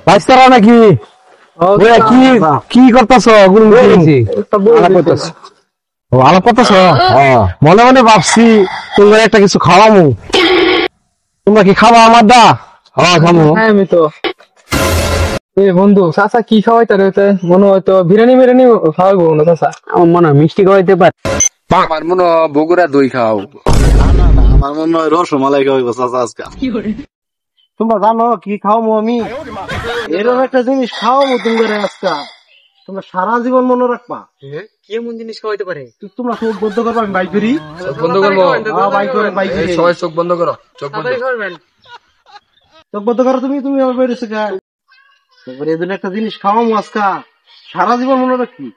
বাইস্তারা নাকি কি কি করতেছ? আলাপ করতেছ? মনে মনে ভাবছি তোমরা একটা কিছু খাওয়ামু। তোমরা কি খাবা আমার দা? হ্যাঁ খাবো। হ্যাঁ আমি তো বন্ধু চাচা কি খাওয়াইতে রয়েছে মনে হয়তো বিরিয়ানি বিরিয়ানি খাওয়াইবো না চাচা। আমার মনে হয় মিষ্টি খাওয়াইতে পারে। আমার মনে হয় বগুড়া দই খাও। আমার মনে হয় রসমালাই খাওয়াইবো চাচা আজকে। তোমরা জানো কি খাওয়াবো আমি? এরকম একটা জিনিস খাওয়াবো তোমরা আজকে, তোমরা সারা জীবন মনে রাখবা। কি এমন জিনিস খাওয়াইতে পারে? তোমরা চোখ বন্ধ করবা, আমি বাইক করি। বন্ধ করবো। বাইক করে বাইক সবাই চোখ বন্ধ করো, চোখ বন্ধ। চোখ বন্ধ করো। তুমি তুমি আমার বেড়েছে গা। তারপরে এই একটা জিনিস খাওয়াবো আজকে, সারা জীবন মনে রাখবি।